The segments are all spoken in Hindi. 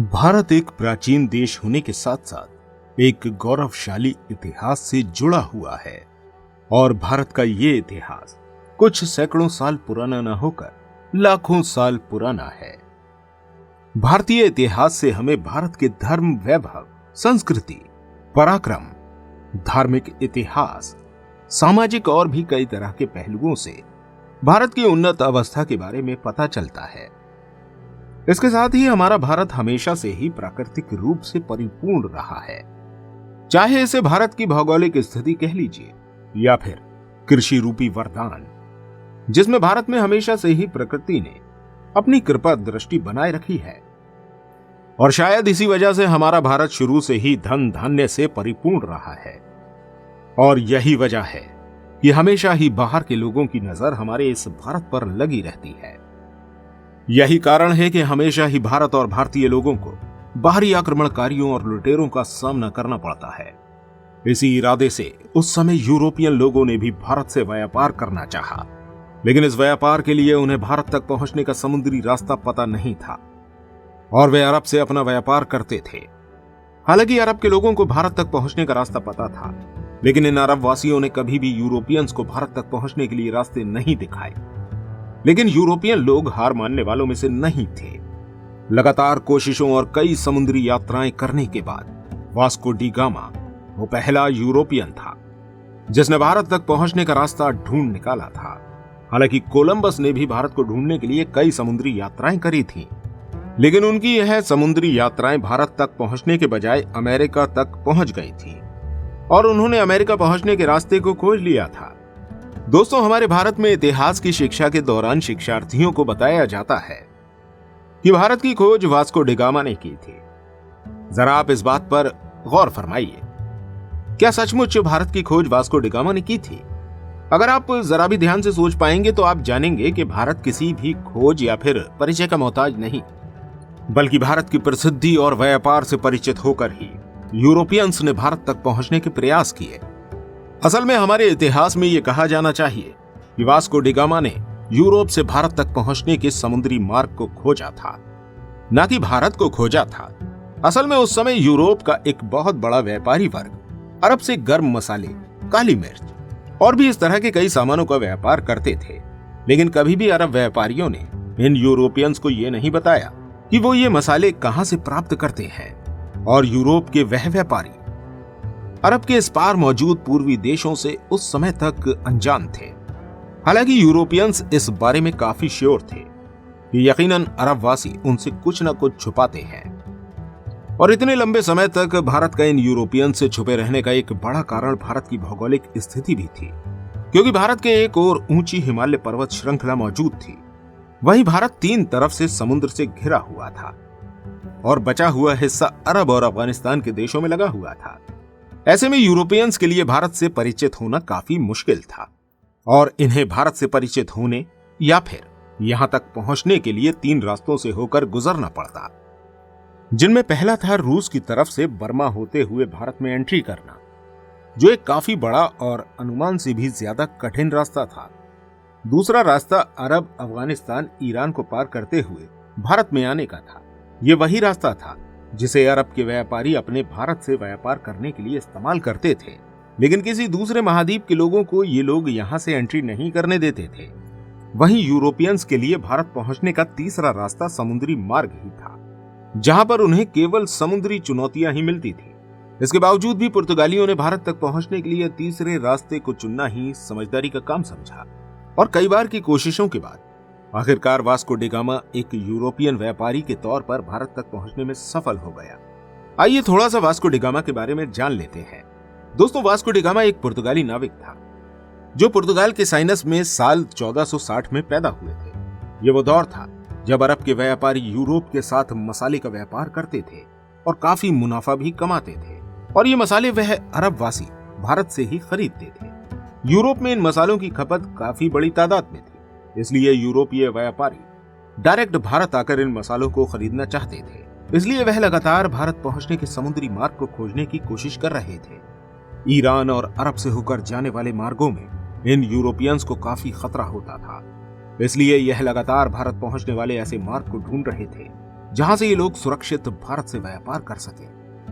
भारत एक प्राचीन देश होने के साथ साथ एक गौरवशाली इतिहास से जुड़ा हुआ है और भारत का ये इतिहास कुछ सैकड़ों साल पुराना न होकर लाखों साल पुराना है। भारतीय इतिहास से हमें भारत के धर्म, वैभव, संस्कृति, पराक्रम, धार्मिक इतिहास, सामाजिक और भी कई तरह के पहलुओं से भारत की उन्नत अवस्था के बारे में पता चलता है। इसके साथ ही हमारा भारत हमेशा से ही प्राकृतिक रूप से परिपूर्ण रहा है, चाहे इसे भारत की भौगोलिक स्थिति कह लीजिए या फिर कृषि रूपी वरदान, जिसमें भारत में हमेशा से ही प्रकृति ने अपनी कृपा दृष्टि बनाए रखी है। और शायद इसी वजह से हमारा भारत शुरू से ही धन धान्य से परिपूर्ण रहा है। और यही वजह है कि हमेशा ही बाहर के लोगों की नजर हमारे इस भारत पर लगी रहती है। यही कारण है कि हमेशा ही भारत और भारतीय लोगों को बाहरी आक्रमणकारियों और लुटेरों का सामना करना पड़ता है। इसी इरादे से उस समय यूरोपियन लोगों ने भी भारत से व्यापार करना चाहा, लेकिन इस व्यापार के लिए उन्हें भारत तक पहुंचने का समुद्री रास्ता पता नहीं था और वे अरब से अपना व्यापार करते थे। हालांकि अरब के लोगों को भारत तक पहुंचने का रास्ता पता था, लेकिन इन अरब वासियों ने कभी भी यूरोपियंस को भारत तक पहुंचने के लिए रास्ते नहीं दिखाए। लेकिन यूरोपियन लोग हार मानने वालों में से नहीं थे। लगातार कोशिशों और कई समुद्री यात्राएं करने के बाद वास्को डी गामा वो पहला यूरोपियन था जिसने भारत तक पहुंचने का रास्ता ढूंढ निकाला था। हालांकि कोलंबस ने भी भारत को ढूंढने के लिए कई समुद्री यात्राएं करी थीं, लेकिन उनकी यह समुद्री यात्राएं भारत तक पहुंचने के बजाय अमेरिका तक पहुंच गई थी और उन्होंने अमेरिका पहुंचने के रास्ते को खोज लिया था। दोस्तों, हमारे भारत में इतिहास की शिक्षा के दौरान शिक्षार्थियों को बताया जाता है कि भारत की खोज वास्को डी गामा ने की थी। जरा आप इस बात पर गौर फरमाइए, क्या सचमुच भारत की खोज वास्को डी गामा ने की थी? अगर आप जरा भी ध्यान से सोच पाएंगे तो आप जानेंगे कि भारत किसी भी खोज या फिर परिचय का मोहताज नहीं, बल्कि भारत की प्रसिद्धि और व्यापार से परिचित होकर ही यूरोपियंस ने भारत तक पहुंचने के प्रयास किए। असल में हमारे इतिहास में यह कहा जाना चाहिए कि वास्को डी गामा ने यूरोप से भारत तक पहुंचने के समुद्री मार्ग को खोजा था, न कि भारत को खोजा था। असल में उस समय यूरोप का एक बहुत बड़ा व्यापारी वर्ग अरब से गर्म मसाले, काली मिर्च और भी इस तरह के कई सामानों का व्यापार करते थे। लेकिन कभी भी अरब व्यापारियों ने इन यूरोपियंस को यह नहीं बताया कि वो ये मसाले कहां से प्राप्त करते हैं, और यूरोप के वह व्यापारी अरब के इस पार मौजूद पूर्वी देशों से उस समय तक अनजान थे। हालांकि यूरोपियंस इस बारे में काफी श्योर थे कि यकीनन अरब वासी उनसे कुछ न कुछ छुपाते हैं। और इतने लंबे समय तक भारत का इन यूरोपियन से छुपे रहने का एक बड़ा कारण भारत की भौगोलिक स्थिति भी थी, क्योंकि भारत के एक ओर ऊंची हिमालय पर्वत श्रृंखला मौजूद थी, वहीं भारत तीन तरफ से समुद्र से घिरा हुआ था और बचा हुआ हिस्सा अरब और अफगानिस्तान के देशों में लगा हुआ था। ऐसे में यूरोपियंस के लिए भारत से परिचित होना काफी मुश्किल था और इन्हें भारत से परिचित होने या फिर यहां तक पहुंचने के लिए तीन रास्तों से होकर गुजरना पड़ता, जिनमें पहला था रूस की तरफ से बर्मा होते हुए भारत में एंट्री करना, जो एक काफी बड़ा और अनुमान से भी ज्यादा कठिन रास्ता था। दूसरा रास्ता अरब, अफगानिस्तान, ईरान को पार करते हुए भारत में आने का था। ये वही रास्ता था जिसे अरब के व्यापारी अपने भारत से व्यापार करने के लिए इस्तेमाल करते थे, लेकिन किसी दूसरे महाद्वीप के लोगों को ये लोग यहां से एंट्री नहीं करने देते थे। वहीं यूरोपियंस के लिए भारत पहुंचने का तीसरा रास्ता समुद्री मार्ग ही था, जहां पर उन्हें केवल समुद्री चुनौतियां ही मिलती थी। इसके बावजूद भी पुर्तगालियों ने भारत तक पहुंचने के लिए तीसरे रास्ते को चुनना ही समझदारी का काम समझा और कई बार की कोशिशों के बाद आखिरकार वास्को डी गामा एक यूरोपियन व्यापारी के तौर पर भारत तक पहुंचने में सफल हो गया। आइए थोड़ा सा वास्को डी गामा के बारे में जान लेते हैं। दोस्तों, वास्को डी गामा एक पुर्तगाली नाविक था जो पुर्तगाल के साइनस में साल 1460 में पैदा हुए थे। यह वो दौर था जब अरब के व्यापारी यूरोप के साथ मसाले का व्यापार करते थे और काफी मुनाफा भी कमाते थे, और ये मसाले वह अरब वासी भारत से ही खरीदते थे। यूरोप में इन मसालों की खपत काफी बड़ी तादाद में थी, इसलिए यूरोपीय व्यापारी डायरेक्ट भारत आकर इन मसालों को खरीदना चाहते थे। इसलिए वह लगातार भारत पहुंचने के समुद्री मार्ग को खोजने की कोशिश कर रहे थे। ईरान और अरब से होकर जाने वाले मार्गों में इन यूरोपियंस को काफी खतरा होता था, इसलिए यह लगातार भारत पहुंचने वाले ऐसे मार्ग को ढूंढ रहे थे जहां से ये लोग सुरक्षित भारत से व्यापार कर सके।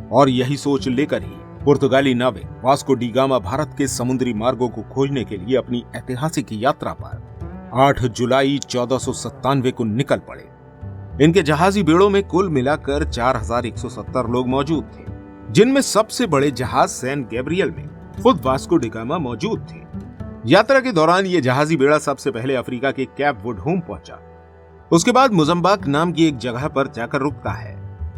और यही सोच लेकर ही पुर्तगाली नाविक वास्को डी गामा भारत के समुद्री मार्गों को खोजने के लिए अपनी ऐतिहासिक यात्रा पर 8 जुलाई 1497 को निकल पड़े। इनके जहाजी बेड़ों में कुल मिलाकर 4170 लोग मौजूद थे, जिनमें सबसे बड़े जहाज सैन गैब्रियल में खुद वास्को डी गामा मौजूद थे। यात्रा के दौरान ये जहाजी बेड़ा सबसे पहले अफ्रीका के कैप वुड होम पहुंचा। उसके बाद मोजम्बिक नाम की एक जगह पर जाकर रुकता है,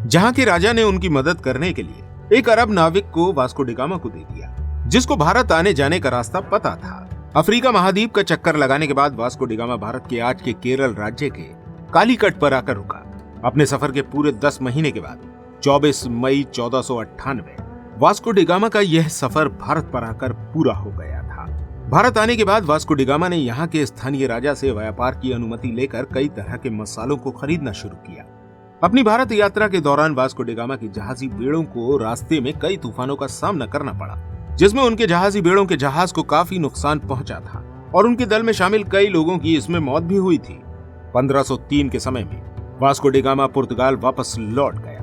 जहां के राजा ने उनकी मदद करने के लिए एक अरब नाविक को वास्को डी गामा को दे दिया, जिसको भारत आने जाने का रास्ता पता था। अफ्रीका महाद्वीप का चक्कर लगाने के बाद वास्को डी गामा भारत के आज के केरल राज्य के कालीकट पर आकर रुका। अपने सफर के पूरे 10 महीने के बाद 24 मई 1498 वास्को डी गामा का यह सफर भारत पर आकर पूरा हो गया था। भारत आने के बाद वास्को डी गामा ने यहाँ के स्थानीय राजा से व्यापार की अनुमति लेकर कई तरह के मसालों को खरीदना शुरू किया। अपनी भारत यात्रा के दौरान वास्को डी गामा की जहाजी बेड़ों को रास्ते में कई तूफानों का सामना करना पड़ा, जिसमें उनके जहाजी बेड़ों के जहाज को काफी नुकसान पहुंचा था और उनके दल में शामिल कई लोगों की इसमें मौत भी हुई थी। 1503 के समय में वास्को डी गामा पुर्तगाल वापस लौट गया।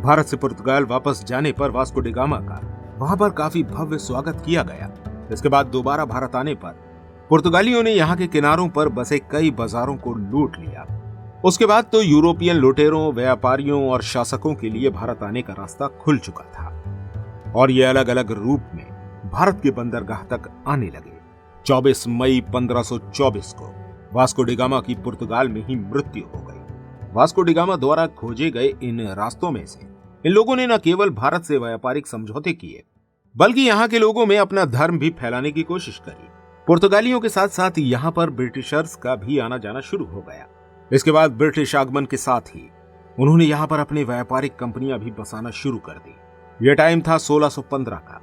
भारत से पुर्तगाल वापस जाने पर वास्को डी गामा का वहां पर काफी भव्य स्वागत किया गया। इसके बाद दोबारा भारत आने पर पुर्तगालियों ने यहाँ के किनारों पर बसे कई बाजारों को लूट लिया। उसके बाद तो यूरोपियन लुटेरों, व्यापारियों और शासकों के लिए भारत आने का रास्ता खुल चुका था और ये अलग अलग रूप में भारत के बंदरगाह तक आने लगे। 24 मई 1524 को वास्को डी गामा की पुर्तगाल में ही मृत्यु हो गई। वास्को डी गामा द्वारा खोजे गए इन रास्तों में से इन लोगों ने न केवल भारत से व्यापारिक समझौते किए, बल्कि यहाँ के लोगों में अपना धर्म भी फैलाने की कोशिश करी। पुर्तगालियों के साथ साथ यहाँ पर ब्रिटिशर्स का भी आना जाना शुरू हो गया। इसके बाद ब्रिटिश आगमन के साथ ही उन्होंने यहाँ पर अपनी व्यापारिक कंपनियां भी बसाना शुरू कर दी। यह टाइम था 1615 का,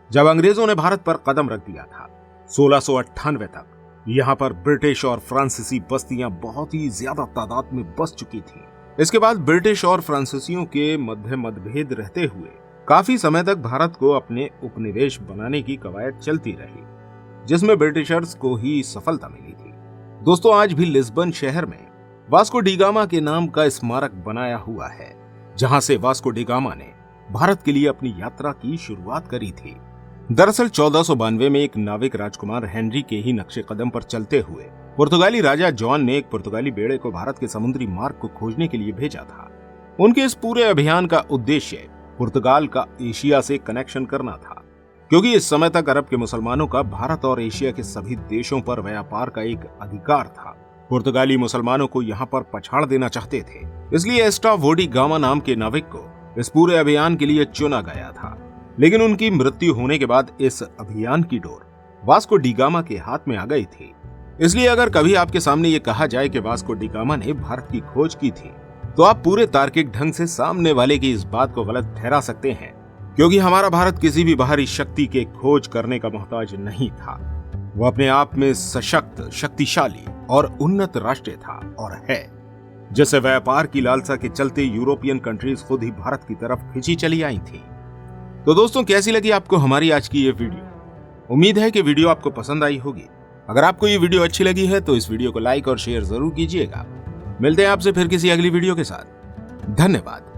जब अंग्रेजों ने भारत पर कदम रख दिया था। 1698 तक यहाँ पर ब्रिटिश और फ्रांसीसी बस्तियां बहुत ही ज्यादा तादाद में बस चुकी थी। इसके बाद ब्रिटिश और फ्रांसीसियों के मध्य मतभेद रहते हुए काफी समय तक भारत को अपने उपनिवेश बनाने की कवायद चलती रही, जिसमें ब्रिटिशर्स को ही सफलता मिली थी। दोस्तों, आज भी लिस्बन शहर में वास्को डी गामा के नाम का स्मारक बनाया हुआ है, जहां से वास्को डी गामा ने भारत के लिए अपनी यात्रा की शुरुआत करी थी। दरअसल 1492 में एक नाविक राजकुमार हेनरी के ही नक्शे कदम पर चलते हुए पुर्तगाली राजा जॉन ने एक पुर्तगाली बेड़े को भारत के समुद्री मार्ग को खोजने के लिए भेजा था। उनके इस पूरे अभियान का उद्देश्य पुर्तगाल का एशिया से कनेक्शन करना था, क्योंकि इस समय तक अरब के मुसलमानों का भारत और एशिया के सभी देशों पर व्यापार का एक अधिकार था। पुर्तगाली मुसलमानों को यहाँ पर पछाड़ देना चाहते थे, इसलिए एस्ट्रावो डी गामा नाम के नाविक को इस पूरे अभियान के लिए चुना गया था। लेकिन उनकी मृत्यु होने के बाद इस अभियान की डोर वास्को डी गामा के हाथ में आ गई थी। इसलिए अगर कभी आपके सामने ये कहा जाए कि वास्को डी गामा ने भारत की खोज की थी, तो आप पूरे तार्किक ढंग से सामने वाले की इस बात को गलत ठहरा सकते हैं, क्योंकि हमारा भारत किसी भी बाहरी शक्ति के खोज करने का मोहताज नहीं था। वो अपने आप में सशक्त, शक्तिशाली और उन्नत राष्ट्र था और है, जैसे व्यापार की लालसा के चलते यूरोपियन कंट्रीज खुद ही भारत की तरफ खिंची चली आई थी। तो दोस्तों, कैसी लगी आपको हमारी आज की ये वीडियो? उम्मीद है कि वीडियो आपको पसंद आई होगी। अगर आपको ये वीडियो अच्छी लगी है तो इस वीडियो को लाइक और शेयर जरूर कीजिएगा। मिलते हैं आपसे फिर किसी अगली वीडियो के साथ। धन्यवाद।